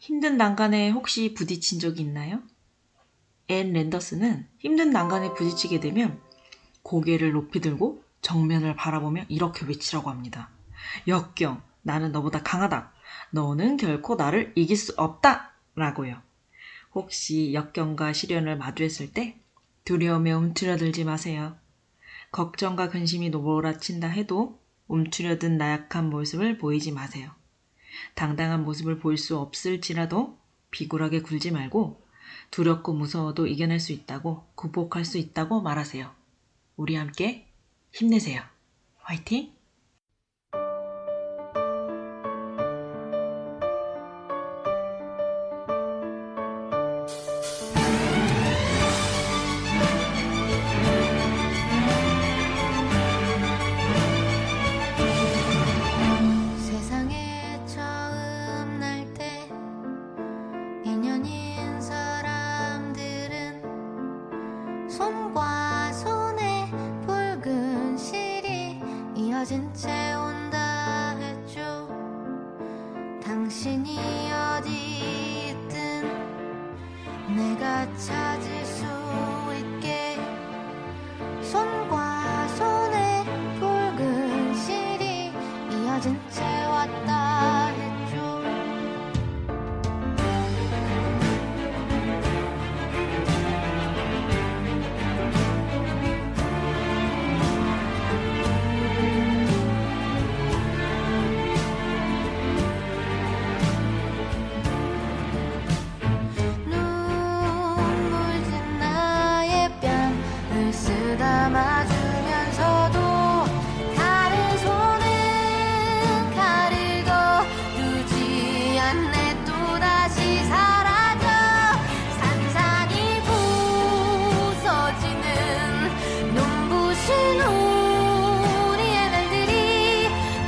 힘든 난간에 혹시 부딪힌 적이 있나요? 앤 랜더스는 힘든 난간에 부딪히게 되면 고개를 높이 들고 정면을 바라보며 이렇게 외치라고 합니다. 역경, 나는 너보다 강하다. 너는 결코 나를 이길 수 없다. 라고요. 혹시 역경과 시련을 마주했을 때 두려움에 움츠러들지 마세요. 걱정과 근심이 몰아친다 해도 움츠려든 나약한 모습을 보이지 마세요. 당당한 모습을 보일 수 없을지라도 비굴하게 굴지 말고 두렵고 무서워도 이겨낼 수 있다고, 극복할 수 있다고 말하세요. 우리 함께 힘내세요. 화이팅! 세상에 처음 날 때 인연인 사람들은 손과 손에 붉은 실이 이어진 채 온다 했죠. 당신이 어디 있든 내가 찾을 수 있게 손과 손에 붉은 실이 이어진 채 왔다 했죠. 눈물 진 나의 뺨을 쓰다마주면서도 다른 손은 가리고 두지 않네. 또다시 사라져 산산이 부서지는 눈부신 우리의 날들이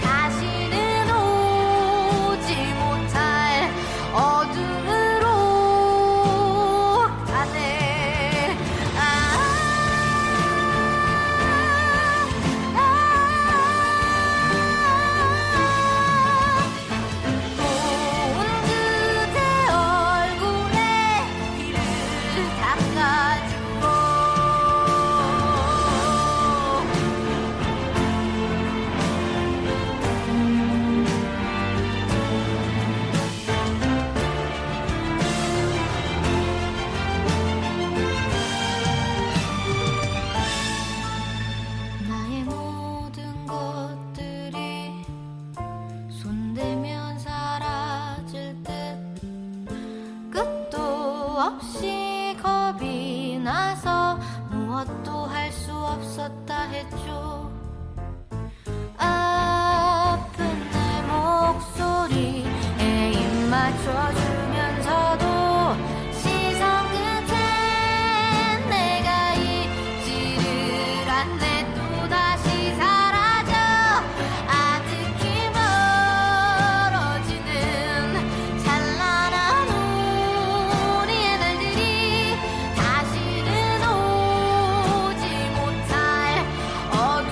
다시는 오지 못할 어둠으로 가네. 고운 그대 얼굴에 피를 닦아주고 나의 모든 것들이 손대면 사라질 듯 끝도 없이 겁이 나서 무엇도 할 수 없었다 했죠. 아픈 내 목소리에 입 맞춰주면서도 시선 끝엔 내가 있지를 않네. 또다시 사라져 아득히 멀어지는 찬란한 우리의 날들이 다시는 오지 못할 어둠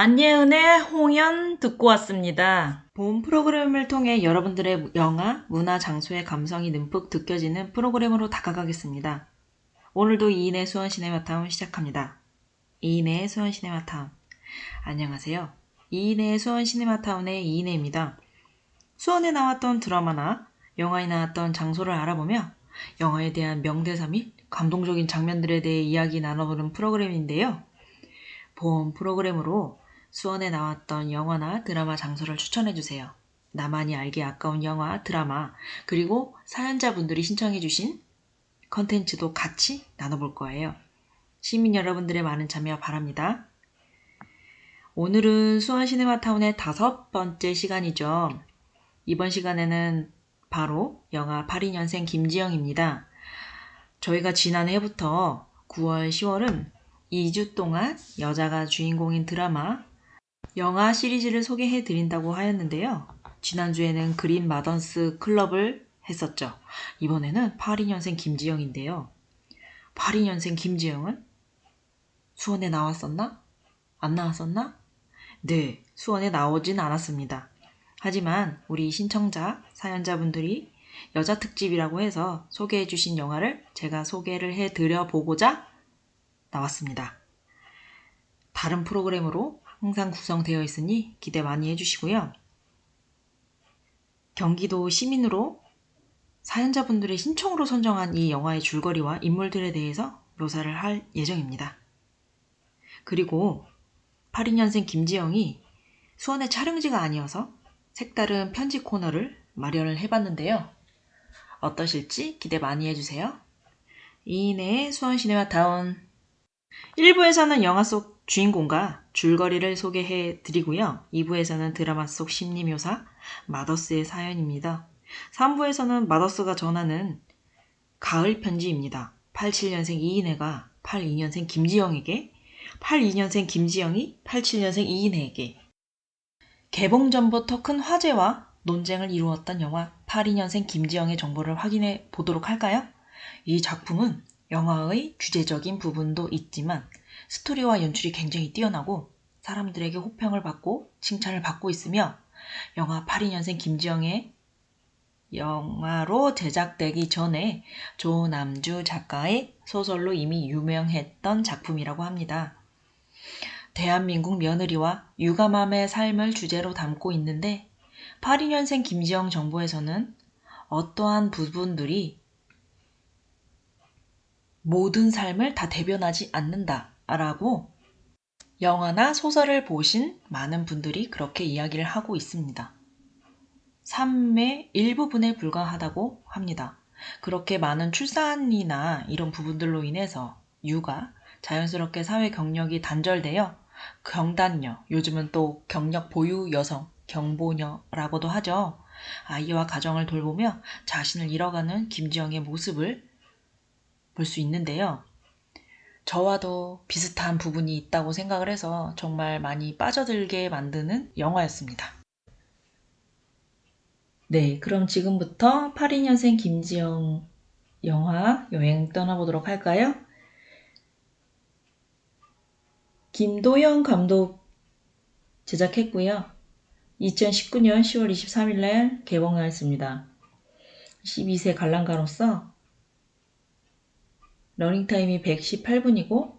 안예은의 홍연 듣고 왔습니다. 본 프로그램을 통해 여러분들의 영화, 문화, 장소의 감성이 듬뿍 느껴지는 프로그램으로 다가가겠습니다. 오늘도 이인의 수원 시네마타운 시작합니다. 이인의 수원 시네마타운. 안녕하세요. 이인의 수원 시네마타운의 이인혜입니다. 수원에 나왔던 드라마나 영화에 나왔던 장소를 알아보며 영화에 대한 명대사 및 감동적인 장면들에 대해 이야기 나눠보는 프로그램인데요. 본 프로그램으로 수원에 나왔던 영화나 드라마 장소를 추천해주세요. 나만이 알기 아까운 영화, 드라마, 그리고 사연자분들이 신청해주신 컨텐츠도 같이 나눠볼 거예요. 시민 여러분들의 많은 참여 바랍니다. 오늘은 수원 시네마타운의 5번째 시간이죠. 이번 시간에는 바로 영화 82년생 김지영입니다. 저희가 지난해부터 9월, 10월은 2주 동안 여자가 주인공인 드라마, 영화 시리즈를 소개해 드린다고 하였는데요. 지난주에는 그린 마던스 클럽을 했었죠. 이번에는 82년생 김지영인데요. 82년생 김지영은 수원에 나왔었나? 안 나왔었나? 네, 수원에 나오진 않았습니다. 하지만 우리 신청자, 사연자분들이 여자 특집이라고 해서 소개해 주신 영화를 제가 소개를 해드려 보고자 나왔습니다. 다른 프로그램으로 항상 구성되어 있으니 기대 많이 해주시고요. 경기도 시민으로 사연자분들의 신청으로 선정한 이 영화의 줄거리와 인물들에 대해서 묘사를 할 예정입니다. 그리고 82년생 김지영이 수원의 촬영지가 아니어서 색다른 편지 코너를 마련을 해봤는데요. 어떠실지 기대 많이 해주세요. 이인의 수원 시네마타운. 1부에서는 영화 속 주인공과 줄거리를 소개해 드리고요. 2부에서는 드라마 속 심리묘사 마더스의 사연입니다. 3부에서는 마더스가 전하는 가을 편지입니다. 87년생 이인혜가 82년생 김지영에게, 82년생 김지영이 87년생 이인혜에게. 개봉 전부터 큰 화제와 논쟁을 이루었던 영화 82년생 김지영의 정보를 확인해 보도록 할까요? 이 작품은 영화의 주제적인 부분도 있지만 스토리와 연출이 굉장히 뛰어나고 사람들에게 호평을 받고 칭찬을 받고 있으며 영화 82년생 김지영의 영화로 제작되기 전에 조남주 작가의 소설로 이미 유명했던 작품이라고 합니다. 대한민국 며느리와 유가맘의 삶을 주제로 담고 있는데 82년생 김지영 정보에서는 어떠한 부분들이 모든 삶을 다 대변하지 않는다 라고 영화나 소설을 보신 많은 분들이 그렇게 이야기를 하고 있습니다. 삶의 일부분에 불과하다고 합니다. 그렇게 많은 출산이나 이런 부분들로 인해서 육아, 자연스럽게 사회 경력이 단절되어 경단녀, 요즘은 또 경력 보유 여성, 경보녀라고도 하죠. 아이와 가정을 돌보며 자신을 잃어가는 김지영의 모습을 볼 수 있는데요. 저와도 비슷한 부분이 있다고 생각을 해서 정말 많이 빠져들게 만드는 영화였습니다. 네, 그럼 지금부터 82년생 김지영 영화 여행 떠나보도록 할까요? 김도영 감독 제작했고요. 2019년 10월 23일 날 개봉하였습니다. 12세 관람가로서 러닝타임이 118분이고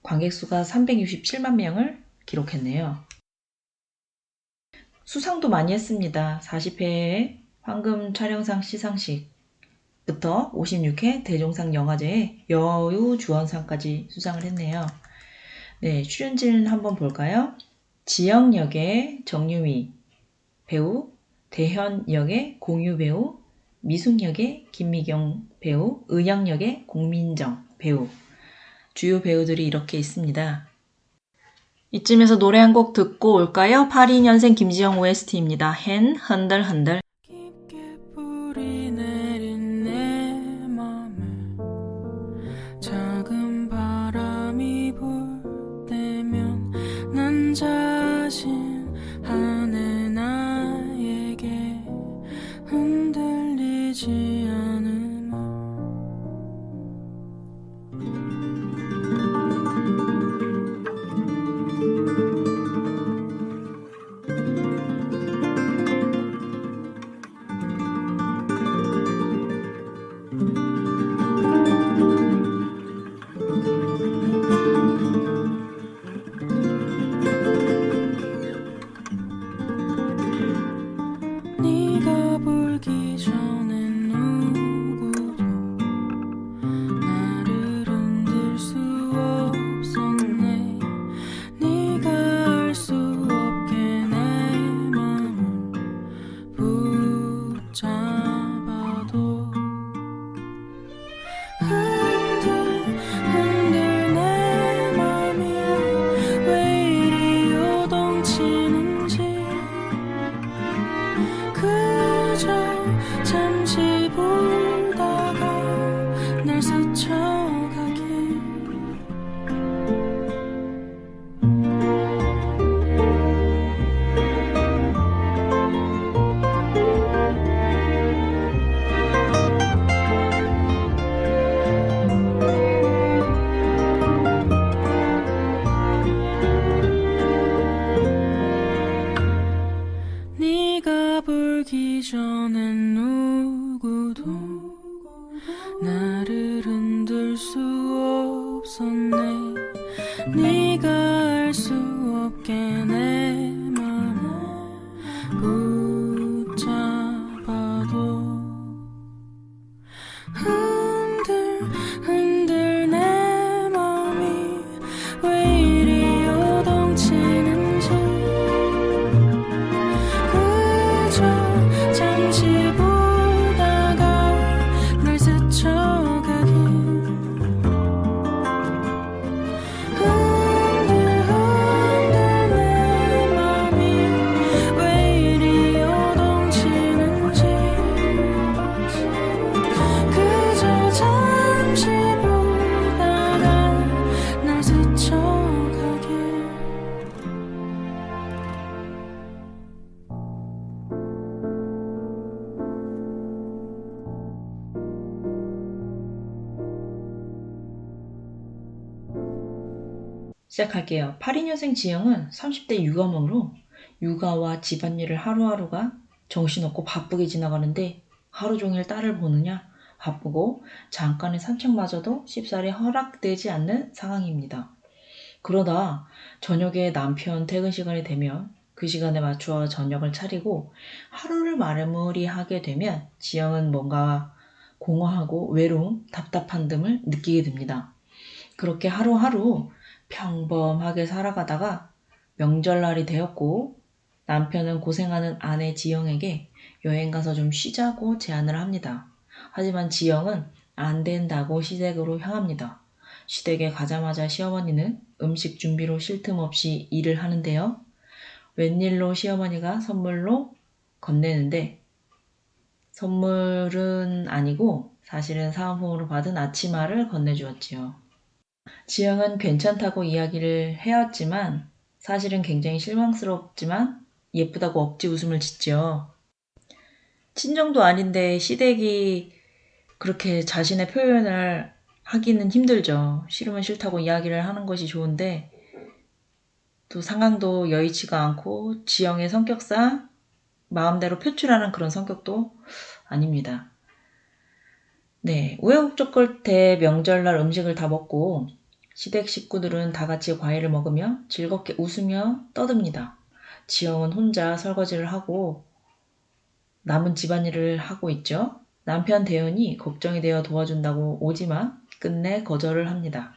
관객수가 367만 명을 기록했네요. 수상도 많이 했습니다. 40회 황금 촬영상 시상식부터 56회 대종상 영화제의 여우주연상까지 수상을 했네요. 네, 출연진 한번 볼까요? 지영 역의 정유미 배우, 대현 역의 공유 배우, 미숙 역의 김미경 배우, 은영 역의 공민정 배우, 주요 배우들이 이렇게 있습니다. 이쯤에서 노래 한 곡 듣고 올까요? 82년생 김지영 OST입니다. 헨 흔들흔들. 깊게 뿌리 내린 내 맘에 작은 바람이 불 때면 난 자신하네 나에게 흔들리지 않음을 네가 알 수 없게 내 맘을 붙잡아도 흔들 내 맘이 왜 이리 요동치는지 그저 잠시 보다가 널 스쳐가길 흔들 내 맘이 왜 이리 요동치는지 그저 잠시 보다가 날 스쳐가길 시작할게요. 82년생 지영은 30대 육아mom으로 육아와 집안일을 하루하루가 정신없고 바쁘게 지나가는데 하루 종일 딸을 보느냐 바쁘고 잠깐의 산책마저도 쉽사리 허락되지 않는 상황입니다. 그러다 저녁에 남편 퇴근 시간이 되면 그 시간에 맞추어 저녁을 차리고 하루를 마무리하게 되면 지영은 뭔가 공허하고 외로움, 답답한 등을 느끼게 됩니다. 그렇게 하루하루 평범하게 살아가다가 명절날이 되었고 남편은 고생하는 아내 지영에게 여행 가서 좀 쉬자고 제안을 합니다. 하지만 지영은 안 된다고 시댁으로 향합니다. 시댁에 가자마자 시어머니는 음식 준비로 쉴 틈 없이 일을 하는데요. 웬일로 시어머니가 선물로 건네는데 선물은 아니고 사실은 사은품으로 받은 앞치마를 건네주었지요. 지영은 괜찮다고 이야기를 해왔지만 사실은 굉장히 실망스럽지만 예쁘다고 억지 웃음을 짓죠. 친정도 아닌데 시댁이 그렇게 자신의 표현을 하기는 힘들죠. 싫으면 싫다고 이야기를 하는 것이 좋은데 또 상황도 여의치가 않고 지영의 성격상 마음대로 표출하는 그런 성격도 아닙니다. 네, 우여곡절 끝에 명절날 음식을 다 먹고 시댁 식구들은 다 같이 과일을 먹으며 즐겁게 웃으며 떠듭니다. 지영은 혼자 설거지를 하고 남은 집안일을 하고 있죠. 남편 대현이 걱정이 되어 도와준다고 오지만 끝내 거절을 합니다.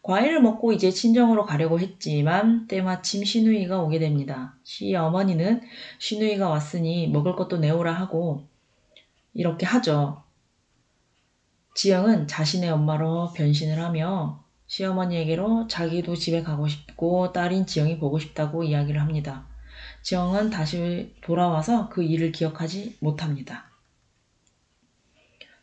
과일을 먹고 이제 친정으로 가려고 했지만 때마침 시누이가 오게 됩니다. 시어머니는 시누이가 왔으니 먹을 것도 내오라 하고 이렇게 하죠. 지영은 자신의 엄마로 변신을 하며 시어머니에게로 자기도 집에 가고 싶고 딸인 지영이 보고 싶다고 이야기를 합니다. 지영은 다시 돌아와서 그 일을 기억하지 못합니다.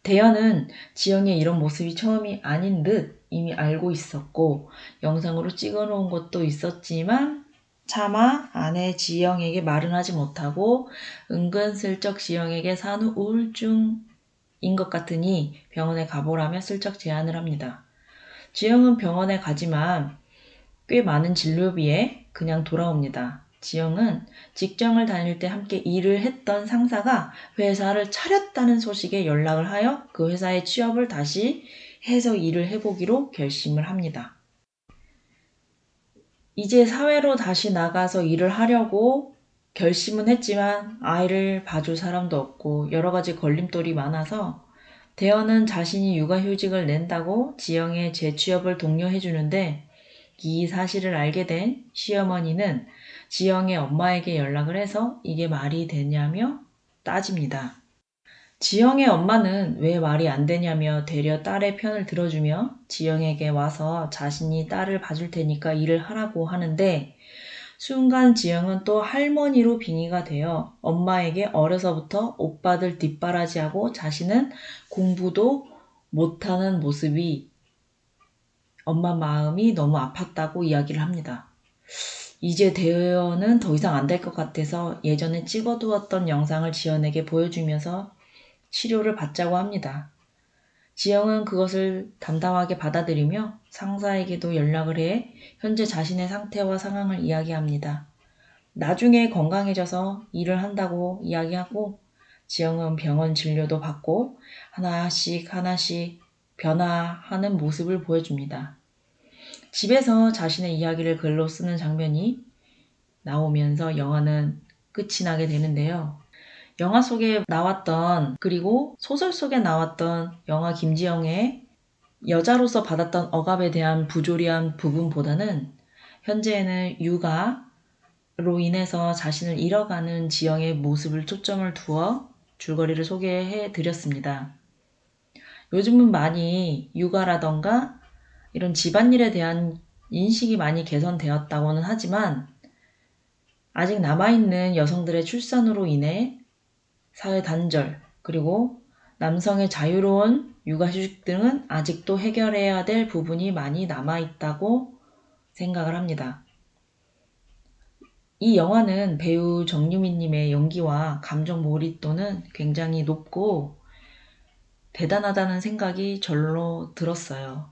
대현은 지영의 이런 모습이 처음이 아닌 듯 이미 알고 있었고 영상으로 찍어놓은 것도 있었지만 차마 아내 지영에게 말은 하지 못하고 은근슬쩍 지영에게 산후 우울증인 것 같으니 병원에 가보라며 슬쩍 제안을 합니다. 지영은 병원에 가지만 꽤 많은 진료비에 그냥 돌아옵니다. 지영은 직장을 다닐 때 함께 일을 했던 상사가 회사를 차렸다는 소식에 연락을 하여 그 회사에 취업을 다시 해서 일을 해보기로 결심을 합니다. 이제 사회로 다시 나가서 일을 하려고 결심은 했지만 아이를 봐줄 사람도 없고 여러 가지 걸림돌이 많아서 대현은 자신이 육아휴직을 낸다고 지영의 재취업을 독려해주는데 이 사실을 알게 된 시어머니는 지영의 엄마에게 연락을 해서 이게 말이 되냐며 따집니다. 지영의 엄마는 왜 말이 안 되냐며 되려 딸의 편을 들어주며 지영에게 와서 자신이 딸을 봐줄 테니까 일을 하라고 하는데 순간 지영은 또 할머니로 빙의가 되어 엄마에게 어려서부터 오빠들 뒷바라지하고 자신은 공부도 못하는 모습이 엄마 마음이 너무 아팠다고 이야기를 합니다. 이제 대현은 더 이상 안 될 것 같아서 예전에 찍어두었던 영상을 지연에게 보여주면서 치료를 받자고 합니다. 지영은 그것을 담담하게 받아들이며 상사에게도 연락을 해 현재 자신의 상태와 상황을 이야기합니다. 나중에 건강해져서 일을 한다고 이야기하고 지영은 병원 진료도 받고 하나씩 변화하는 모습을 보여줍니다. 집에서 자신의 이야기를 글로 쓰는 장면이 나오면서 영화는 끝이 나게 되는데요. 영화 속에 나왔던, 그리고 소설 속에 나왔던 영화 김지영의 여자로서 받았던 억압에 대한 부조리한 부분보다는 현재에는 육아로 인해서 자신을 잃어가는 지영의 모습을 초점을 두어 줄거리를 소개해 드렸습니다. 요즘은 많이 육아라던가 이런 집안일에 대한 인식이 많이 개선되었다고는 하지만 아직 남아있는 여성들의 출산으로 인해 사회 단절, 그리고 남성의 자유로운 육아휴직 등은 아직도 해결해야 될 부분이 많이 남아있다고 생각을 합니다. 이 영화는 배우 정유미님의 연기와 감정 몰입도는 굉장히 높고 대단하다는 생각이 절로 들었어요.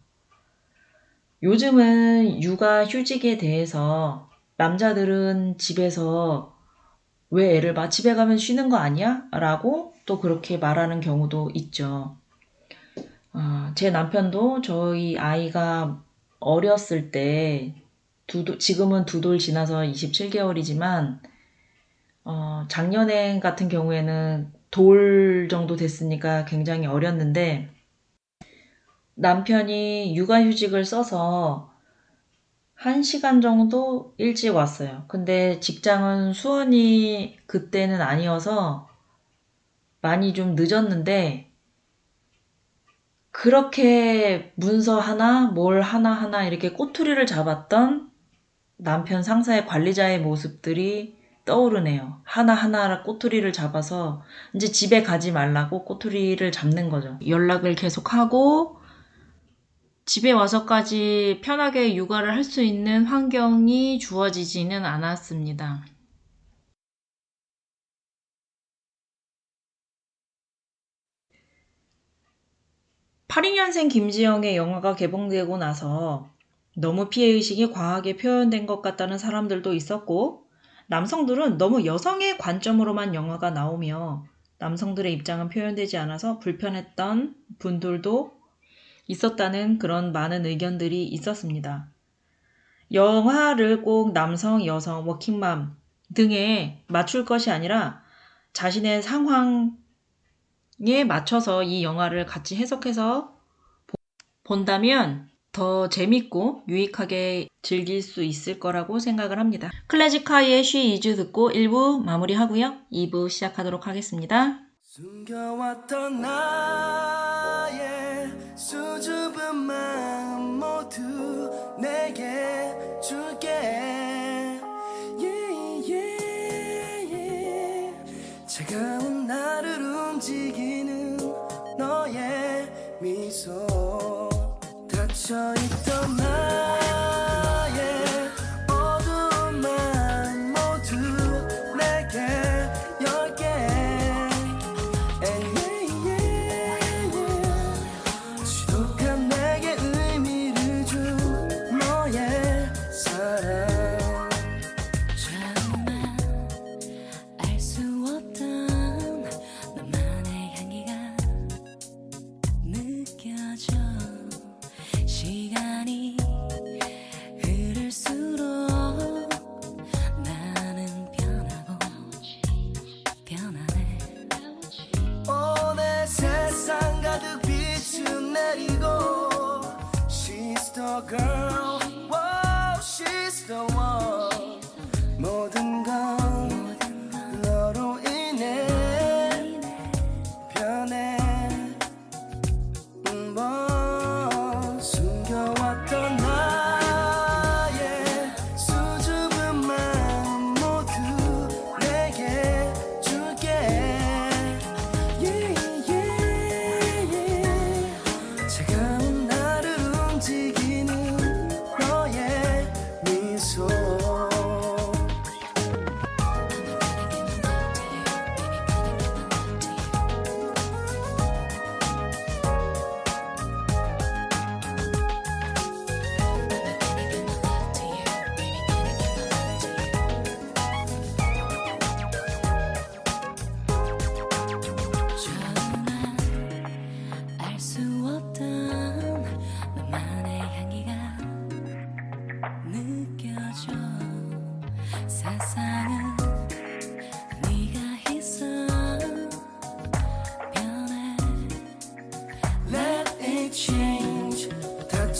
요즘은 육아휴직에 대해서 남자들은 집에서 왜 애를 봐? 집에 가면 쉬는 거 아니야? 라고 또 그렇게 말하는 경우도 있죠. 제 남편도 저희 아이가 어렸을 때 지금은 2돌 지나서 27개월이지만 작년에 같은 경우에는 돌 정도 됐으니까 굉장히 어렸는데 남편이 육아휴직을 써서 1시간 정도 일찍 왔어요. 근데 직장은 수원이 그때는 아니어서 많이 좀 늦었는데 그렇게 문서 하나 뭘 하나하나 이렇게 꼬투리를 잡았던 남편 상사의 관리자의 모습들이 떠오르네요. 하나하나 꼬투리를 잡아서 이제 집에 가지 말라고 꼬투리를 잡는 거죠. 연락을 계속하고 집에 와서까지 편하게 육아를 할 수 있는 환경이 주어지지는 않았습니다. (82년생) 김지영의 영화가 개봉되고 나서 너무 피해의식이 과하게 표현된 것 같다는 사람들도 있었고, 남성들은 너무 여성의 관점으로만 영화가 나오며 남성들의 입장은 표현되지 않아서 불편했던 분들도 있었다는 그런 많은 의견들이 있었습니다. 영화를 꼭 남성, 여성, 워킹맘 등에 맞출 것이 아니라 자신의 상황에 맞춰서 이 영화를 같이 해석해서 본다면 더 재밌고 유익하게 즐길 수 있을 거라고 생각을 합니다. 클래식하이의 She Is 듣고 1부 마무리하고요. 2부 시작하도록 하겠습니다. 숨겨왔던 나의 수줍은 마음 모두 내게 줄게 yeah, yeah, yeah. 차가운 나를 움직이는 너의 미소 닫혀있던 나의 어두운 마음 모두 내게 열게 지독한 내게 의미를 준 너의 사랑 정말 알 수 없던 너만의 향기가 느껴져 시간이 흐를수록 나는 변하고 변하네 오늘 세상 가득 빛을 내리고 She's the girl, wow, she's the one 모든 건 너로 인해 변해 숨겨왔던 나의 수줍은 마음 모두 내게 줄게 yeah, yeah, yeah. 차가운 나를 움직이는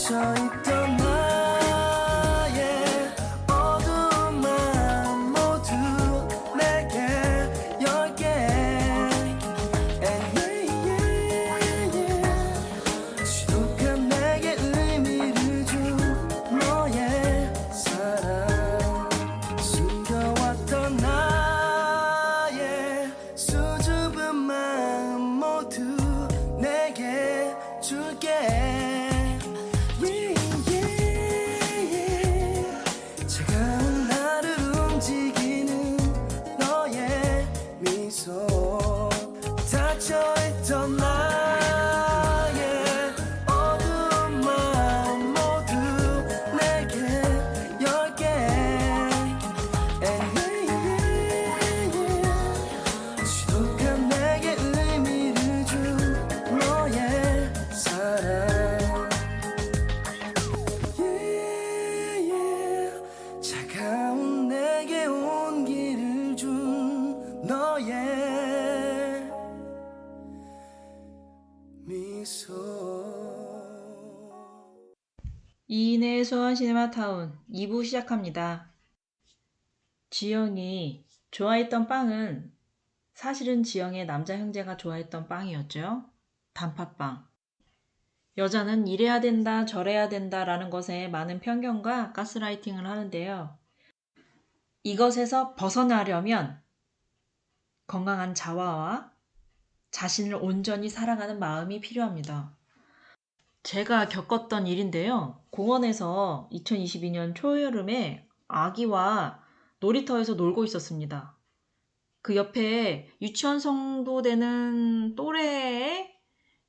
닫혀있던 나의 어두운 마음 모두 내게 열게. And 지독한 내게 의미를 준 너의 사랑, 숨겨왔던 나의 수줍은 마음 모두 내게 줄게. 차가운 나를 움직이는 너의 미소, 닫혀있던 나의 어두운 마음 모두 내게 열게. 지독한 내게 의미를 준 너의 사랑. 차가운 내게 온기를 준 너의 미소. 이인의 소원 시네마타운 2부 시작합니다. 지영이 좋아했던 빵은 사실은 지영의 남자 형제가 좋아했던 빵이었죠. 단팥빵. 여자는 이래야 된다, 저래야 된다라는 것에 많은 편견과 가스라이팅을 하는데요. 이것에서 벗어나려면 건강한 자아와 자신을 온전히 사랑하는 마음이 필요합니다. 제가 겪었던 일인데요. 공원에서 2022년 초여름에 아기와 놀이터에서 놀고 있었습니다. 그 옆에 유치원 정도 되는 또래의,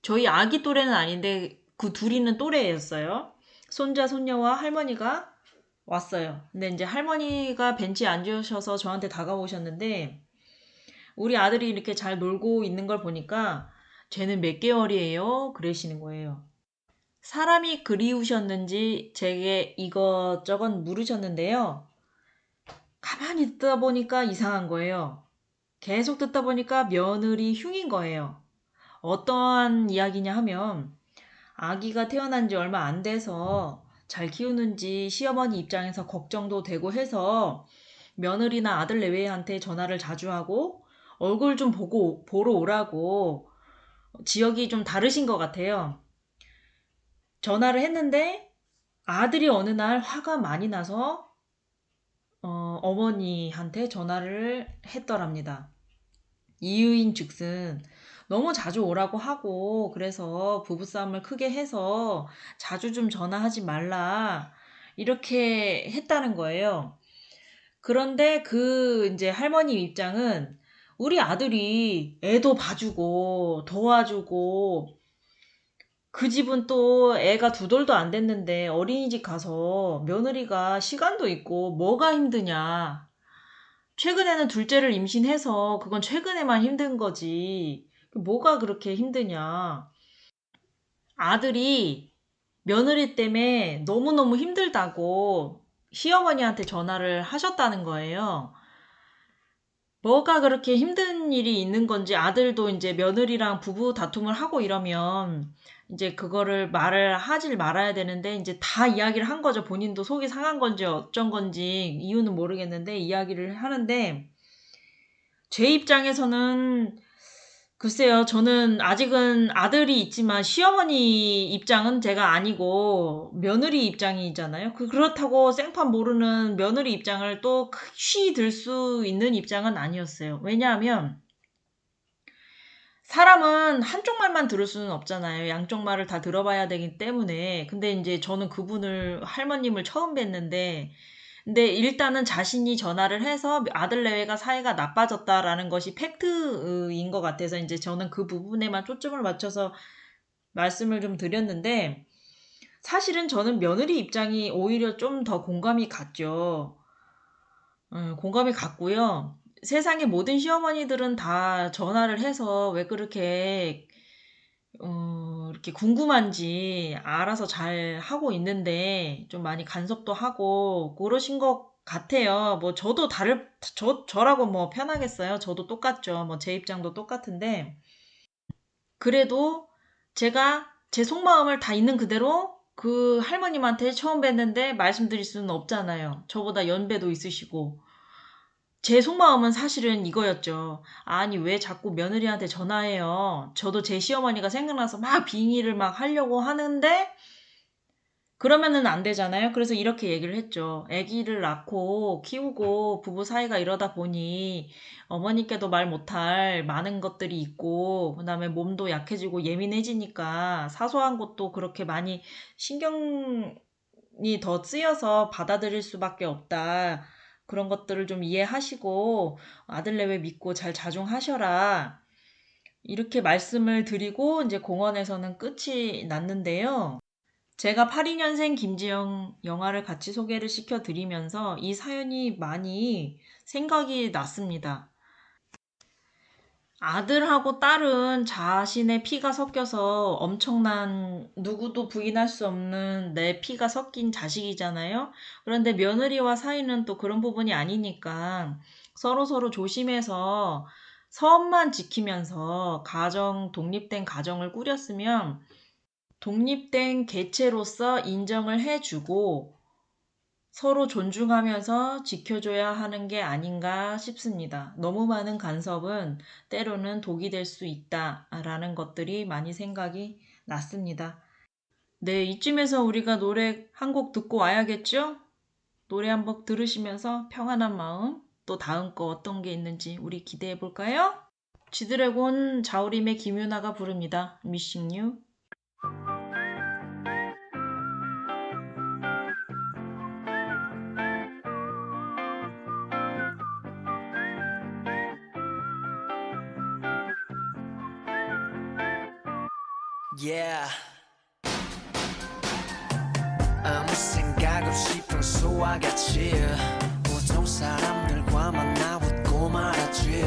저희 아기 또래는 아닌데 그 둘이는 또래였어요. 손자, 손녀와 할머니가 왔어요. 근데 이제 할머니가 벤치에 앉으셔서 저한테 다가오셨는데 우리 아들이 이렇게 잘 놀고 있는 걸 보니까 쟤는 몇 개월이에요? 그러시는 거예요. 사람이 그리우셨는지 제게 이것저것 물으셨는데요. 가만히 듣다 보니까 이상한 거예요. 계속 듣다 보니까 며느리 흉인 거예요. 어떠한 이야기냐 하면 아기가 태어난 지 얼마 안 돼서 잘 키우는지 시어머니 입장에서 걱정도 되고 해서 며느리나 아들 내외한테 전화를 자주 하고 얼굴 좀 보러 오라고, 지역이 좀 다르신 것 같아요. 전화를 했는데 아들이 어느 날 화가 많이 나서 어머니한테 전화를 했더랍니다. 이유인 즉슨 너무 자주 오라고 하고 그래서 부부싸움을 크게 해서 자주 좀 전화하지 말라 이렇게 했다는 거예요. 그런데 그 이제 할머니 입장은 우리 아들이 애도 봐주고 도와주고 그 집은 또 애가 두 돌도 안 됐는데 어린이집 가서 며느리가 시간도 있고 뭐가 힘드냐. 최근에는 둘째를 임신해서 그건 최근에만 힘든 거지. 뭐가 그렇게 힘드냐. 아들이 며느리 때문에 너무너무 힘들다고 시어머니한테 전화를 하셨다는 거예요. 뭐가 그렇게 힘든 일이 있는 건지, 아들도 이제 며느리랑 부부 다툼을 하고 이러면 이제 그거를 말을 하질 말아야 되는데 이제 다 이야기를 한 거죠. 본인도 속이 상한 건지 어쩐 건지 이유는 모르겠는데 이야기를 하는데 제 입장에서는 글쎄요. 저는 아직은 아들이 있지만 시어머니 입장은 제가 아니고 며느리 입장이잖아요. 그렇다고 생판 모르는 며느리 입장을 또 쉬 들 수 있는 입장은 아니었어요. 왜냐하면 사람은 한쪽 말만 들을 수는 없잖아요. 양쪽 말을 다 들어봐야 되기 때문에. 근데 이제 저는 그분을, 할머님을 처음 뵀는데, 근데 일단은 자신이 전화를 해서 아들 내외가 사이가 나빠졌다라는 것이 팩트인 것 같아서 이제 저는 그 부분에만 초점을 맞춰서 말씀을 좀 드렸는데, 사실은 저는 며느리 입장이 오히려 좀 더 공감이 갔죠. 공감이 갔고요. 세상의 모든 시어머니들은 다 전화를 해서 왜 그렇게 이렇게 궁금한지 알아서 잘 하고 있는데 좀 많이 간섭도 하고 그러신 것 같아요. 뭐 저도 저라고 뭐 편하겠어요. 저도 똑같죠. 뭐 제 입장도 똑같은데 그래도 제가 제 속마음을 다 있는 그대로 그 할머님한테 처음 뵀는데 말씀드릴 수는 없잖아요. 저보다 연배도 있으시고. 제 속마음은 사실은 이거였죠. 아니, 왜 자꾸 며느리한테 전화해요? 저도 제 시어머니가 생각나서 막 빙의를 막 하려고 하는데, 그러면은 안 되잖아요. 그래서 이렇게 얘기를 했죠. 아기를 낳고 키우고 부부 사이가 이러다 보니 어머니께도 말 못할 많은 것들이 있고, 그다음에 몸도 약해지고 예민해지니까 사소한 것도 그렇게 많이 신경이 더 쓰여서 받아들일 수밖에 없다. 그런 것들을 좀 이해하시고 아들 내외 믿고 잘 자중하셔라. 이렇게 말씀을 드리고 이제 공원에서는 끝이 났는데요. 제가 82년생 김지영 영화를 같이 소개를 시켜드리면서 이 사연이 많이 생각이 났습니다. 아들하고 딸은 자신의 피가 섞여서 엄청난 누구도 부인할 수 없는 내 피가 섞인 자식이잖아요. 그런데 며느리와 사이는 또 그런 부분이 아니니까 서로서로 조심해서 선만 지키면서 독립된 가정을 꾸렸으면 독립된 개체로서 인정을 해주고 서로 존중하면서 지켜줘야 하는 게 아닌가 싶습니다. 너무 많은 간섭은 때로는 독이 될 수 있다라는 것들이 많이 생각이 났습니다. 네, 이쯤에서 우리가 노래 한 곡 듣고 와야겠죠? 노래 한 곡 들으시면서 평안한 마음, 또 다음 거 어떤 게 있는지 우리 기대해 볼까요? 지드래곤 자우림의 김유나가 부릅니다. Missing You. Yeah. 아무 생각 없이 평소와 같이 보통 사람들과 만나 웃고 말았지.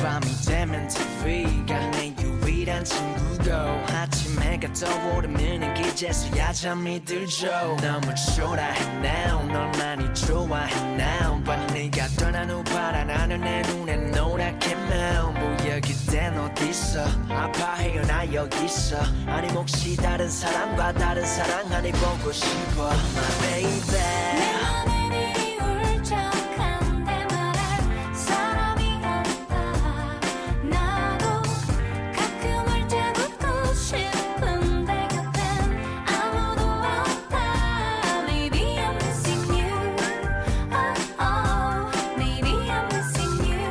밤이 되면 TV가 내 유일한 친구고 아침 해가 떠오르면 이제서야 잠이 들죠. 너무 초라해 now 널 많이 좋아해 now but 네가 떠난 후 바라나는 내 눈에 노랗게만 보여. 그댄 어딨어 아파해요 나 여기 있어. 아니 혹시 다른 사람과 다른 사랑 아니 보고 싶어 my baby. 내 맘에 이리 울적한데 말할 사람이 없다. 나도 가끔 울적 웃고 싶은데 곁엔 아무도 없다. Maybe I'm missing you. Oh oh. Maybe I'm missing you.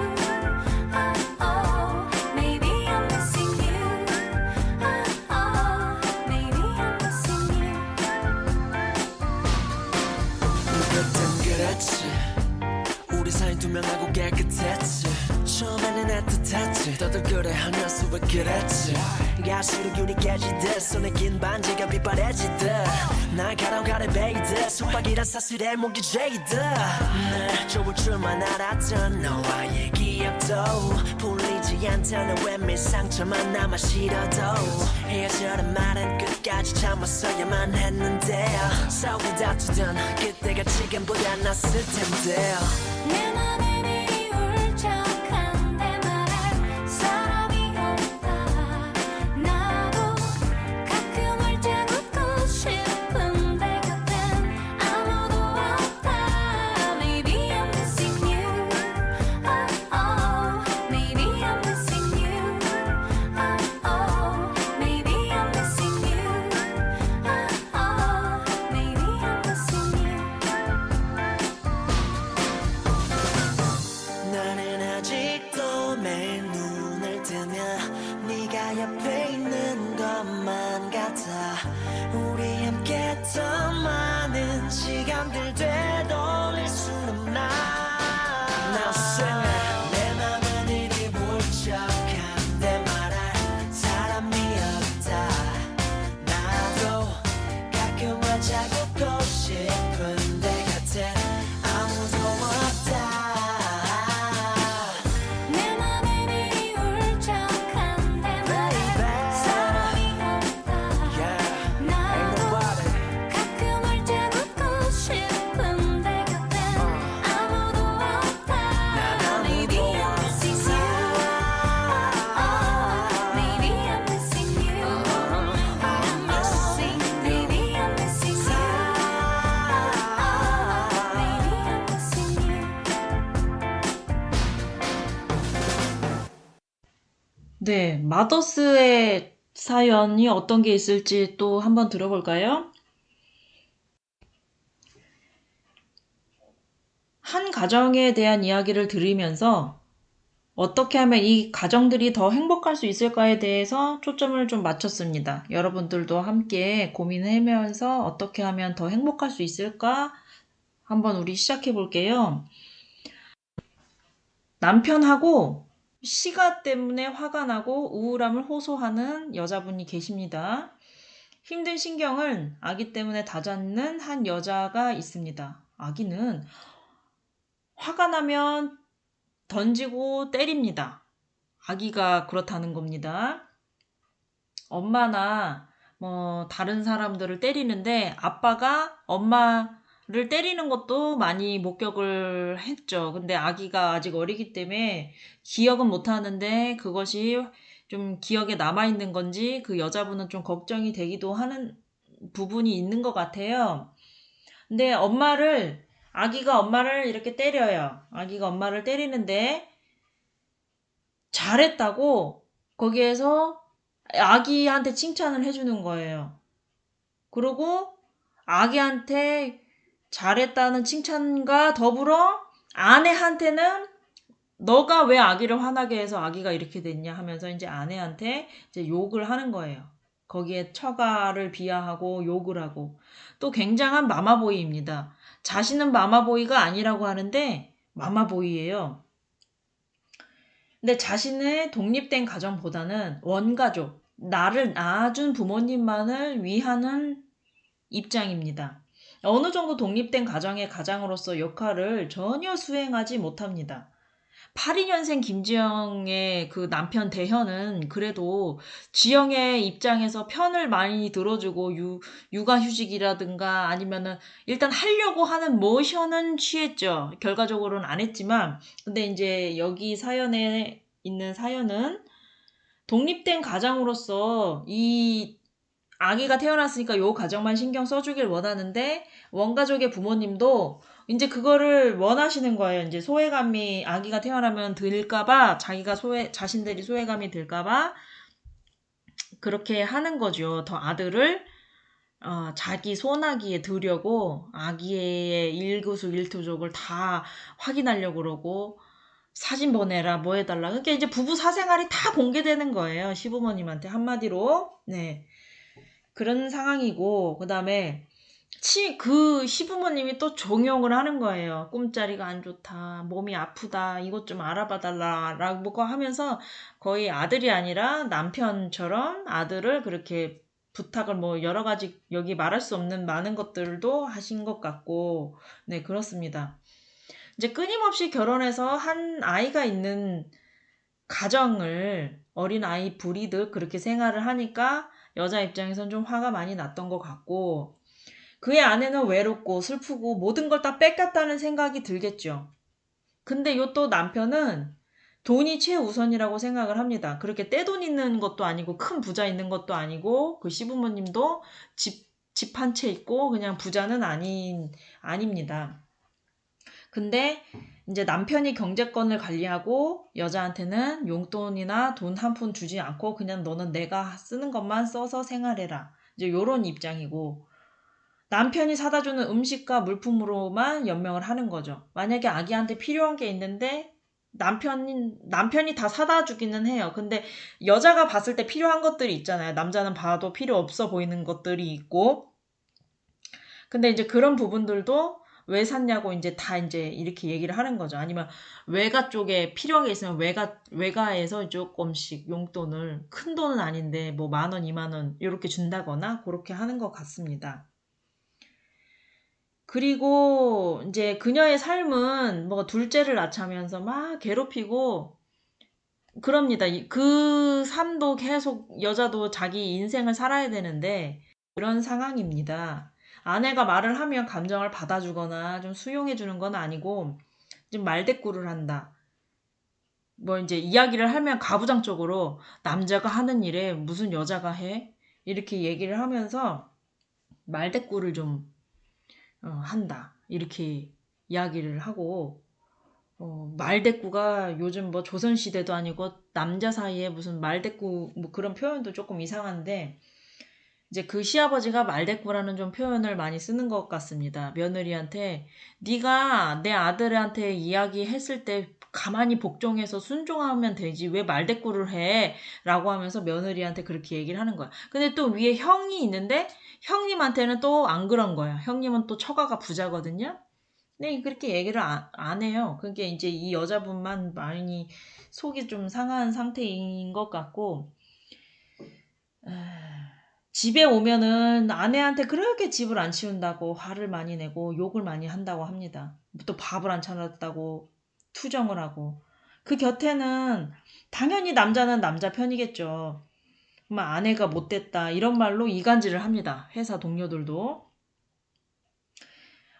Oh oh. Maybe I'm missing you. Oh oh. Maybe I'm missing you. 그땐 그랬지 우리 사이 투명하고 깨끗했지. 처음에는 애틋했지 떠들그래 하면서 왜 그랬지. 갈수록 유리 깨지듯 손에 긴 반지가 빛바래지듯 날 가라가래 베이듯 속박이란 사슬에 목이 죄이듯 날 좋을 줄만 알았던 너와의 기억도 풀리지 않다는 외밀 상처만 남아 싫어도 헤어져란 말은 끝까지 참았어야만 했는데 싸우고 다투던 그때가 지금보다 낫을 텐데. 내 맘에 이리 울적한데 말할 사람이 없다. 나도 가끔 울적 웃고 싶은데 곁엔 아무도 없다. Maybe I'm missing you. Oh oh. Maybe I'm missing you. Oh oh. Maybe I'm missing you. Oh oh. Maybe I'm missing you. 나는 아직도 매일 눈을 뜨면 네가 옆에 있는 것만 같아. 우리 함께 했던 많은 시간들 되돌릴 순 없나. Now sing it. 내 맘은 이리 울적한데 말할 사람이 없다. 나도 가끔 활짝 웃고 싶은데 곁에 아무도 없다. 내 맘에 이리 울적한데 말할 사람이 없다. 나도 가끔 울적 웃고 싶은데 곁엔 아무도 없다. Maybe I'm missing you. Oh, maybe I'm missing you. I'm missing. Maybe I'm missing 네, 마더스의 사연이 어떤 게 있을지 또 한번 들어볼까요? 한 가정에 대한 이야기를 들으면서 어떻게 하면 이 가정들이 더 행복할 수 있을까에 대해서 초점을 좀 맞췄습니다. 여러분들도 함께 고민하면서 어떻게 하면 더 행복할 수 있을까? 한번 우리 시작해 볼게요. 남편하고 시가 때문에 화가 나고 우울함을 호소하는 여자분이 계십니다. 힘든 신경을 아기 때문에 다잡는 한 여자가 있습니다. 아기는 화가 나면 던지고 때립니다. 아기가 그렇다는 겁니다. 엄마나 뭐 다른 사람들을 때리는데 아빠가 엄마를 때리는 것도 많이 목격을 했죠. 근데 아기가 아직 어리기 때문에 기억은 못 하는데 그것이 좀 기억에 남아 있는 건지 그 여자분은 좀 걱정이 되기도 하는 부분이 있는 것 같아요. 근데 아기가 엄마를 이렇게 때려요. 아기가 엄마를 때리는데 잘했다고 거기에서 아기한테 칭찬을 해주는 거예요. 그리고 아기한테 잘했다는 칭찬과 더불어 아내한테는 너가 왜 아기를 화나게 해서 아기가 이렇게 됐냐 하면서 이제 아내한테 이제 욕을 하는 거예요. 거기에 처가를 비하하고 욕을 하고 또 굉장한 마마보이입니다. 자신은 마마보이가 아니라고 하는데 마마보이예요. 근데 자신의 독립된 가정보다는 원가족, 나를 낳아준 부모님만을 위하는 입장입니다. 어느 정도 독립된 가정의 가장으로서 역할을 전혀 수행하지 못합니다. 82년생 김지영의 그 남편 대현은 그래도 지영의 입장에서 편을 많이 들어주고 육아휴직이라든가 아니면은 일단 하려고 하는 모션은 취했죠. 결과적으로는 안 했지만 근데 이제 여기 사연에 있는 사연은 독립된 가장으로서 이 아기가 태어났으니까 요 가정만 신경 써주길 원하는데 원가족의 부모님도 이제 그거를 원하시는 거예요. 이제 소외감이 아기가 태어나면 들까봐 자신들이 소외감이 들까봐 그렇게 하는 거죠. 더 아들을 자기 손아귀에 두려고 아기의 일거수일투족을 다 확인하려고 그러고 사진 보내라 뭐 해달라. 그러니까 이제 부부 사생활이 다 공개되는 거예요. 시부모님한테 한마디로. 네. 그런 상황이고 그다음에 그 시부모님이 또 종용을 하는 거예요. 꿈자리가 안 좋다, 몸이 아프다, 이것 좀 알아봐 달라라고 하면서 거의 아들이 아니라 남편처럼 아들을 그렇게 부탁을 뭐 여러 가지 여기 말할 수 없는 많은 것들도 하신 것 같고, 네, 그렇습니다. 이제 끊임없이 결혼해서 한 아이가 있는 가정을 어린아이 부리듯 그렇게 생활을 하니까 여자 입장에선 좀 화가 많이 났던 것 같고, 그의 아내는 외롭고 슬프고 모든 걸 다 뺏겼다는 생각이 들겠죠. 근데 요 또 남편은 돈이 최우선이라고 생각을 합니다. 그렇게 떼돈 있는 것도 아니고 큰 부자 있는 것도 아니고 그 시부모님도 집 한 채 있고 그냥 부자는 아닙니다. 근데 이제 남편이 경제권을 관리하고 여자한테는 용돈이나 돈 한 푼 주지 않고 그냥 너는 내가 쓰는 것만 써서 생활해라. 이제 요런 입장이고 남편이 사다 주는 음식과 물품으로만 연명을 하는 거죠. 만약에 아기한테 필요한 게 있는데 남편이 다 사다 주기는 해요. 근데 여자가 봤을 때 필요한 것들이 있잖아요. 남자는 봐도 필요 없어 보이는 것들이 있고. 근데 이제 그런 부분들도 왜 샀냐고 이제 다 이제 이렇게 얘기를 하는 거죠. 아니면 외가 쪽에 필요한 게 있으면 외가에서 조금씩 용돈을 큰 돈은 아닌데 뭐 10,000원, 20,000원 이렇게 준다거나 그렇게 하는 것 같습니다. 그리고 이제 그녀의 삶은 뭐 둘째를 낳자면서 막 괴롭히고 그럽니다. 그 삶도 계속 여자도 자기 인생을 살아야 되는데 그런 상황입니다. 아내가 말을 하면 감정을 받아주거나 좀 수용해주는 건 아니고 좀 말대꾸를 한다. 뭐 이제 이야기를 하면 가부장적으로 남자가 하는 일에 무슨 여자가 해? 이렇게 얘기를 하면서 말대꾸를 좀 한다. 이렇게 이야기를 하고 말대꾸가 요즘 뭐 조선시대도 아니고 남자 사이에 무슨 말대꾸 뭐 그런 표현도 조금 이상한데 이제 그 시아버지가 말대꾸라는 좀 표현을 많이 쓰는 것 같습니다. 며느리한테 네가 내 아들한테 이야기했을 때 가만히 복종해서 순종하면 되지 왜 말대꾸를 해? 라고 하면서 며느리한테 그렇게 얘기를 하는 거야. 근데 또 위에 형이 있는데 형님한테는 또 안 그런 거야. 형님은 또 처가가 부자거든요. 네, 그렇게 얘기를 안 해요. 그게 이제 이 여자분만 많이 속이 좀 상한 상태인 것 같고, 집에 오면은 아내한테 그렇게 집을 안 치운다고 화를 많이 내고 욕을 많이 한다고 합니다. 또 밥을 안 차렸다고 투정을 하고. 그 곁에는 당연히 남자는 남자 편이겠죠. 막 아내가 못됐다 이런 말로 이간질을 합니다. 회사 동료들도.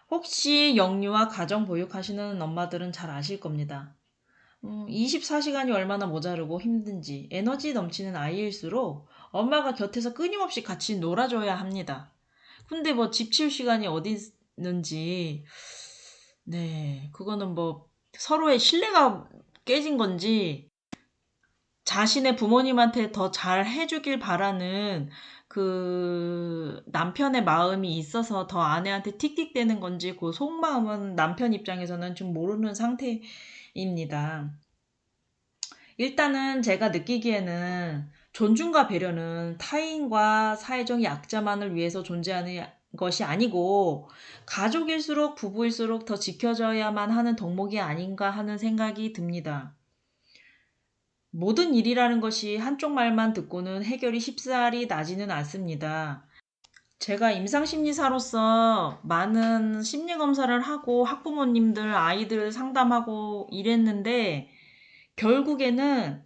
혹시 영유아 가정 보육하시는 엄마들은 잘 아실 겁니다. 24시간이 얼마나 모자르고 힘든지 에너지 넘치는 아이일수록 엄마가 곁에서 끊임없이 같이 놀아줘야 합니다. 근데 뭐 집 치울 시간이 어디 있는지, 네, 그거는 뭐 서로의 신뢰가 깨진 건지 자신의 부모님한테 더 잘 해주길 바라는 그 남편의 마음이 있어서 더 아내한테 틱틱대는 건지 그 속마음은 남편 입장에서는 좀 모르는 상태입니다. 일단은 제가 느끼기에는 존중과 배려는 타인과 사회적 약자만을 위해서 존재하는 것이 아니고 가족일수록 부부일수록 더 지켜져야만 하는 덕목이 아닌가 하는 생각이 듭니다. 모든 일이라는 것이 한쪽 말만 듣고는 해결이 쉽사리 나지는 않습니다. 제가 임상심리사로서 많은 심리검사를 하고 학부모님들, 아이들 상담하고 이랬는데 결국에는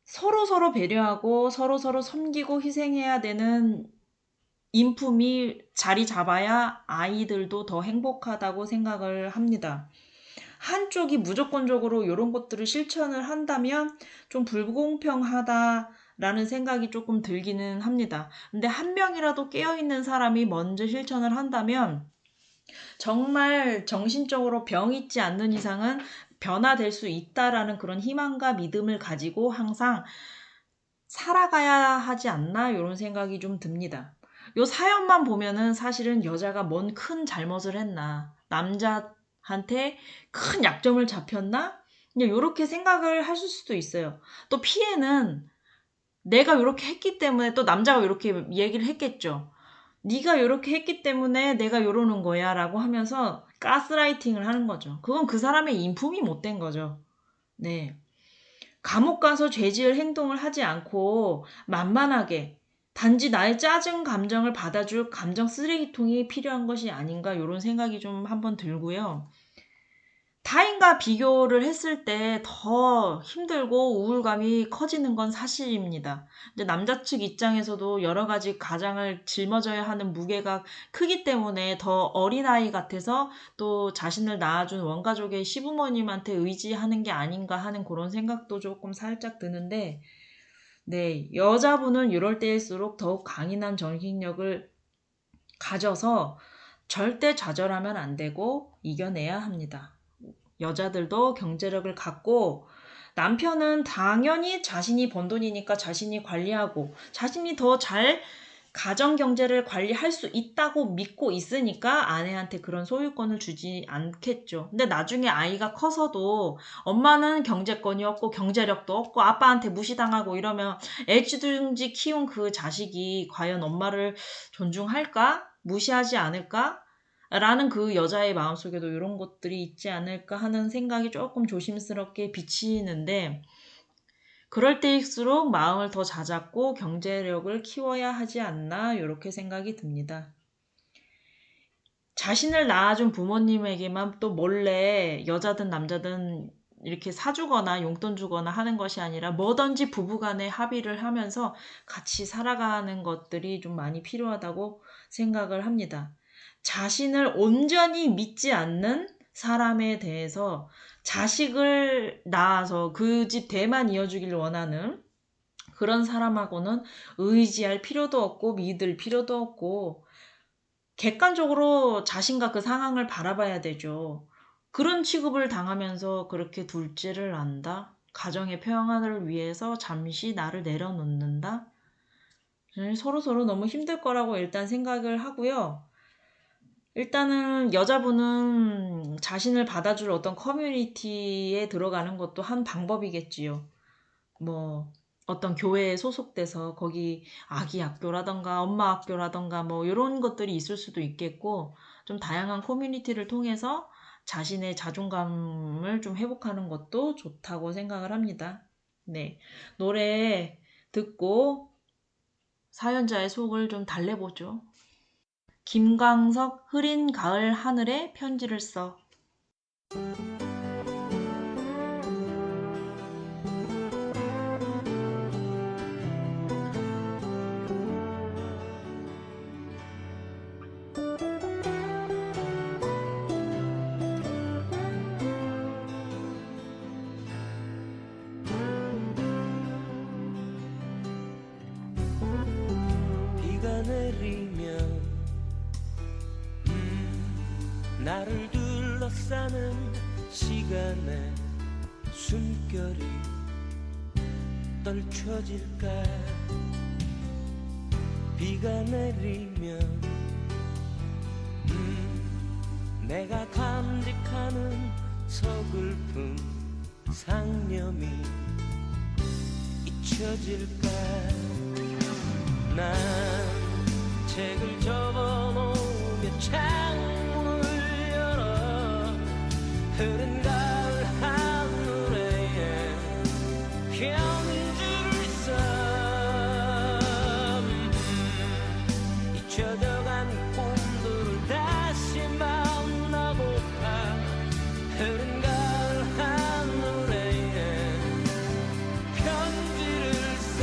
서로서로 배려하고 서로서로 섬기고 희생해야 되는 인품이 자리 잡아야 아이들도 더 행복하다고 생각을 합니다. 한쪽이 무조건적으로 이런 것들을 실천을 한다면 좀 불공평하다라는 생각이 조금 들기는 합니다. 근데 한 명이라도 깨어있는 사람이 먼저 실천을 한다면 정말 정신적으로 병 있지 않는 이상은 변화될 수 있다라는 그런 희망과 믿음을 가지고 항상 살아가야 하지 않나 이런 생각이 좀 듭니다. 요 사연만 보면은 사실은 여자가 뭔 큰 잘못을 했나 남자한테 큰 약점을 잡혔나 그냥 요렇게 생각을 하실 수도 있어요. 또 피해는 내가 요렇게 했기 때문에 또 남자가 요렇게 얘기를 했겠죠. 네가 요렇게 했기 때문에 내가 요러는 거야 라고 하면서 가스라이팅을 하는 거죠. 그건 그 사람의 인품이 못된 거죠. 네. 감옥 가서 죄지을 행동을 하지 않고 만만하게 단지 나의 짜증 감정을 받아줄 감정 쓰레기통이 필요한 것이 아닌가 이런 생각이 좀 한번 들고요. 타인과 비교를 했을 때 더 힘들고 우울감이 커지는 건 사실입니다. 이제 남자 측 입장에서도 여러 가지 가장을 짊어져야 하는 무게가 크기 때문에 더 어린아이 같아서 또 자신을 낳아준 원가족의 시부모님한테 의지하는 게 아닌가 하는 그런 생각도 조금 살짝 드는데, 네, 여자분은 이럴 때일수록 더욱 강인한 정신력을 가져서 절대 좌절하면 안 되고 이겨내야 합니다. 여자들도 경제력을 갖고 남편은 당연히 자신이 번 돈이니까 자신이 관리하고 자신이 더 잘 가정 경제를 관리할 수 있다고 믿고 있으니까 아내한테 그런 소유권을 주지 않겠죠. 근데 나중에 아이가 커서도 엄마는 경제권이 없고 경제력도 없고 아빠한테 무시당하고 이러면 애지중지 키운 그 자식이 과연 엄마를 존중할까? 무시하지 않을까? 라는 그 여자의 마음속에도 이런 것들이 있지 않을까 하는 생각이 조금 조심스럽게 비치는데 그럴 때일수록 마음을 더 다잡고 경제력을 키워야 하지 않나 이렇게 생각이 듭니다. 자신을 낳아준 부모님에게만 또 몰래 여자든 남자든 이렇게 사주거나 용돈 주거나 하는 것이 아니라 뭐든지 부부간에 합의를 하면서 같이 살아가는 것들이 좀 많이 필요하다고 생각을 합니다. 자신을 온전히 믿지 않는 사람에 대해서 자식을 낳아서 그 집 대만 이어주길 원하는 그런 사람하고는 의지할 필요도 없고 믿을 필요도 없고 객관적으로 자신과 그 상황을 바라봐야 되죠. 그런 취급을 당하면서 그렇게 둘째를 낳는다? 가정의 평안을 위해서 잠시 나를 내려놓는다? 서로서로 너무 힘들 거라고 일단 생각을 하고요. 일단은 여자분은 자신을 받아줄 어떤 커뮤니티에 들어가는 것도 한 방법이겠지요. 뭐 어떤 교회에 소속돼서 거기 아기 학교라던가 엄마 학교라던가 뭐 이런 것들이 있을 수도 있겠고, 좀 다양한 커뮤니티를 통해서 자신의 자존감을 좀 회복하는 것도 좋다고 생각을 합니다. 네, 노래 듣고 사연자의 속을 좀 달래보죠. 김광석, 흐린 가을 하늘에 편지를 써. 비가 내리면 나를 둘러싸는 시간에 숨결이 떨쳐질까. 비가 내리면 내가 간직하는 서글픈 상념이 잊혀질까. 난 책을 접어놓으며 창문을 열어 흐른 가을 하늘에 편지를 써. 잊혀져간 꿈들을 다시 만나고파. 흐른 가을 하늘에 편지를 써.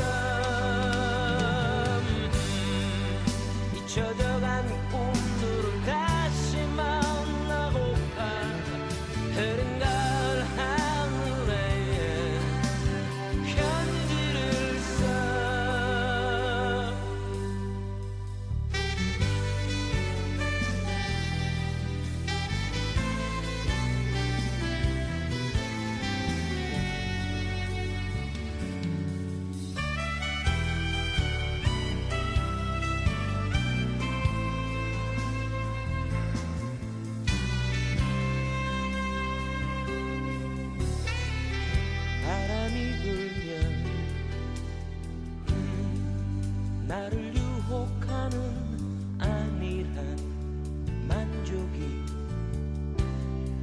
잊혀져간 꿈들을 다시 만나고파. 흐른 가을 하늘에 편지를 써. 바람이 불면 나를 유혹하는 안일한 만족이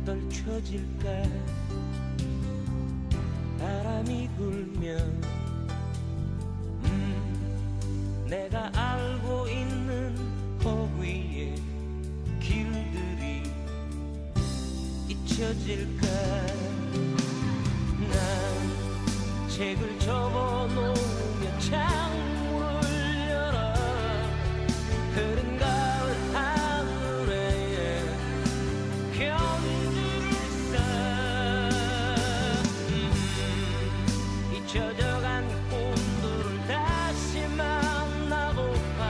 떨쳐질까. 바람이 불면 내가 알고 있는 허위의 길들이 잊혀질까. 난 책을 접어놓으며 창문을 열어 흐른 가을 하늘에 편지를 써. 잊혀져간 꿈들을 다시 만나고파.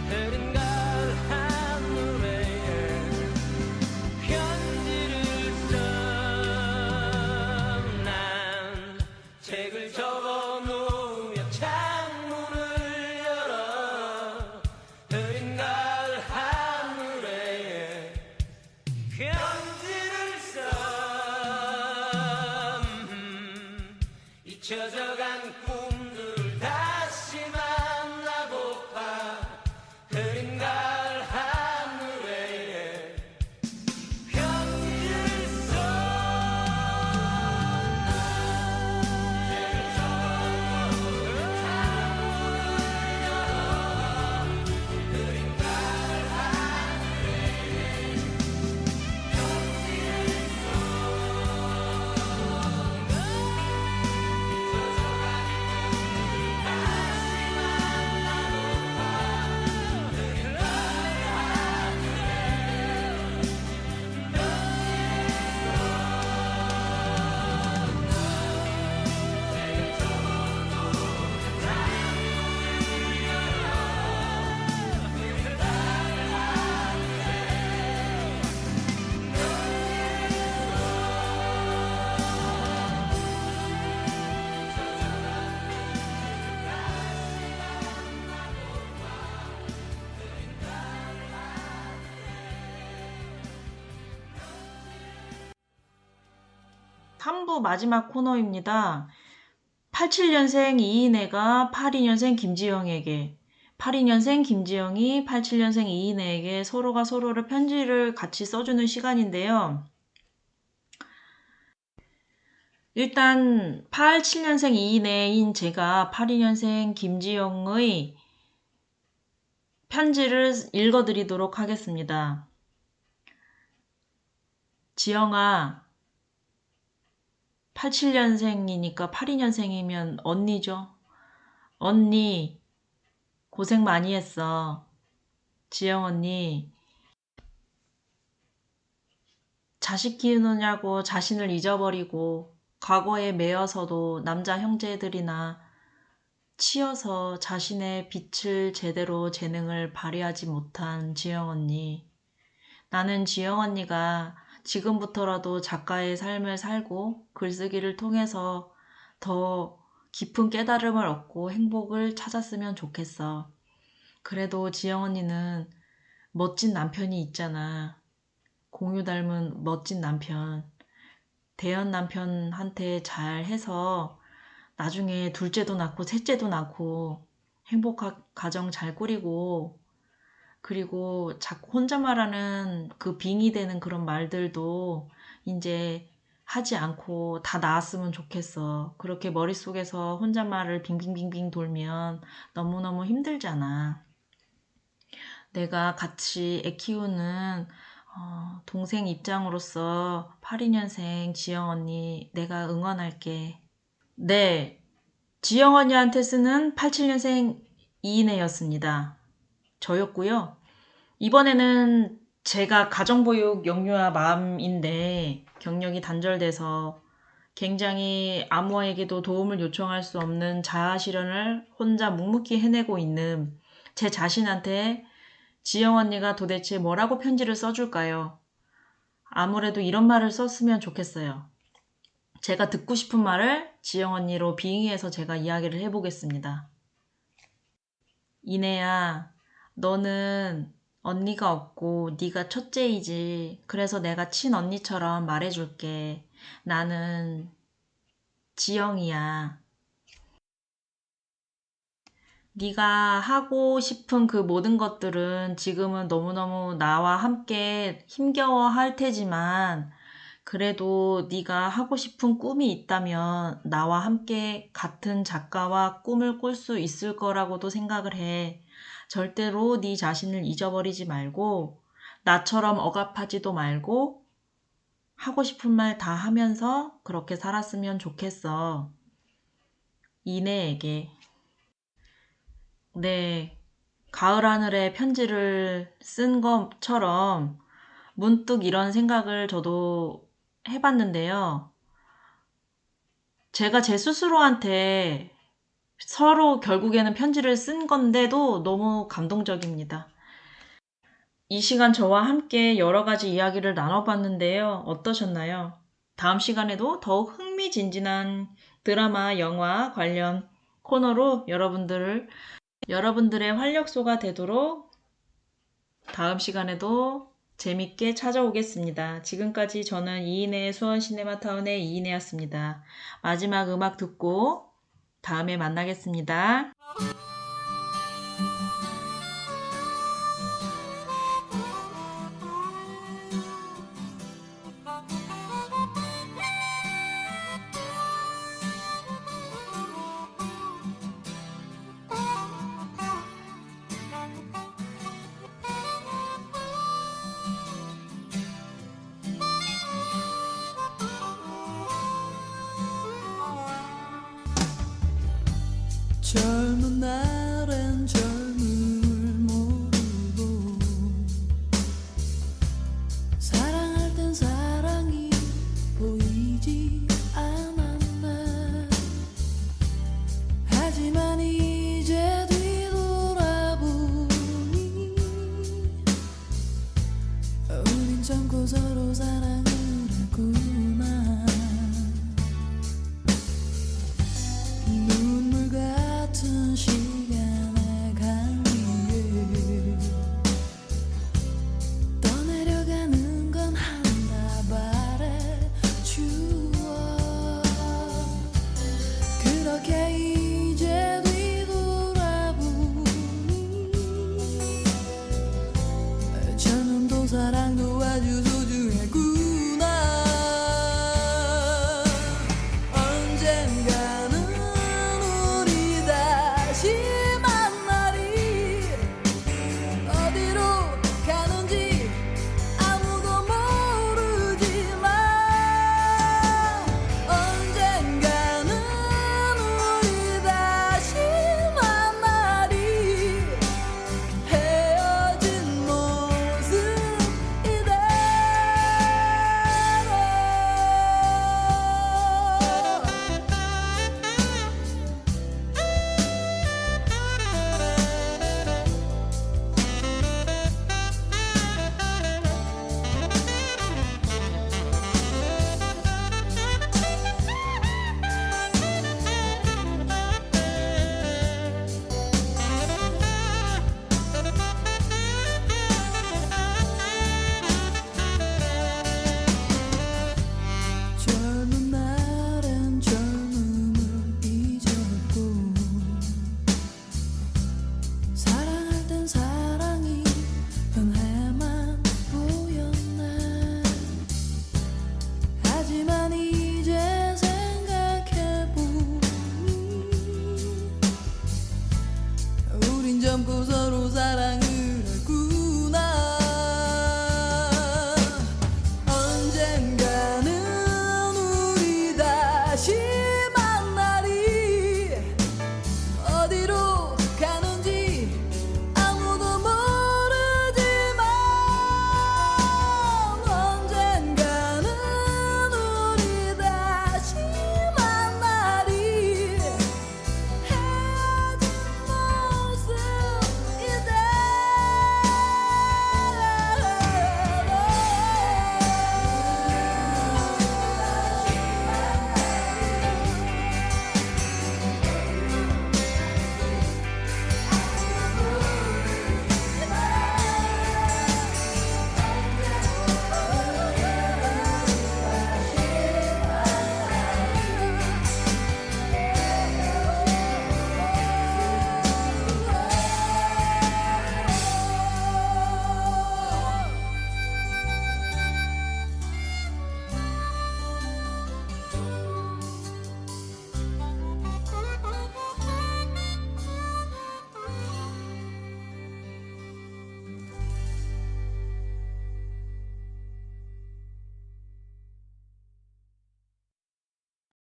흐른 가을 하늘에 편지를 써. 난 책을 접어놓으며 창문을 3부 마지막 코너입니다. 87년생 이인혜가 82년생 김지영에게, 82년생 김지영이 87년생 이인혜에게 서로가 서로를 편지를 같이 써주는 시간인데요. 일단 87년생 이인혜인 제가 82년생 김지영의 편지를 읽어드리도록 하겠습니다. 지영아, 87년생이니까 82년생이면 언니죠. 언니, 고생 많이 했어. 지영 언니, 자식 키우느냐고 자신을 잊어버리고 과거에 매여서도 남자 형제들이나 치여서 자신의 빛을 제대로 재능을 발휘하지 못한 지영 언니. 나는 지영 언니가 지금부터라도 작가의 삶을 살고 글쓰기를 통해서 더 깊은 깨달음을 얻고 행복을 찾았으면 좋겠어. 그래도 지영 언니는 멋진 남편이 있잖아. 공유 닮은 멋진 남편. 대현 남편한테 잘 해서 나중에 둘째도 낳고 셋째도 낳고 행복한 가정 잘 꾸리고, 그리고 자꾸 혼자 말하는 그 빙의 되는 그런 말들도 이제 하지 않고 다 나았으면 좋겠어. 그렇게 머릿속에서 혼잣말을 빙빙빙빙 돌면 너무너무 힘들잖아. 내가 같이 애 키우는 동생 입장으로서 82년생 지영 언니 내가 응원할게. 네, 지영 언니한테 쓰는 87년생 이인혜였습니다. 저였고요. 이번에는 제가 가정보육 영유아 맘인데 경력이 단절돼서 굉장히 아무에게도 도움을 요청할 수 없는 자아 실현을 혼자 묵묵히 해내고 있는 제 자신한테 지영 언니가 도대체 뭐라고 편지를 써줄까요? 아무래도 이런 말을 썼으면 좋겠어요. 제가 듣고 싶은 말을 지영 언니로 빙의해서 제가 이야기를 해보겠습니다. 이내야, 너는 언니가 없고 네가 첫째이지. 그래서 내가 친언니처럼 말해줄게. 나는 지영이야. 네가 하고 싶은 그 모든 것들은 지금은 너무너무 나와 함께 힘겨워 할 테지만 그래도 네가 하고 싶은 꿈이 있다면 나와 함께 같은 작가와 꿈을 꿀 수 있을 거라고도 생각을 해. 절대로 네 자신을 잊어버리지 말고 나처럼 억압하지도 말고 하고 싶은 말 다 하면서 그렇게 살았으면 좋겠어. 이내에게. 네, 가을 하늘에 편지를 쓴 것처럼 문득 이런 생각을 저도 해봤는데요. 제가 제 스스로한테 서로 결국에는 편지를 쓴 건데도 너무 감동적입니다. 이 시간 저와 함께 여러 가지 이야기를 나눠봤는데요. 어떠셨나요? 다음 시간에도 더욱 흥미진진한 드라마, 영화 관련 코너로 여러분들의 활력소가 되도록 다음 시간에도 재밌게 찾아오겠습니다. 지금까지 저는 이인혜의 수원 시네마타운의 이인혜였습니다. 마지막 음악 듣고 다음에 만나겠습니다. 젊은 날엔 젊음을 모르고 사랑할 땐 사랑이 보이지 않았네. 하지만 이제 뒤돌아보니 우린 참고 서로 사랑을 했구나. 눈물 같은 시간의 강 위에 떠내려가는 건 한 다발의 추억. 사랑 도와주세요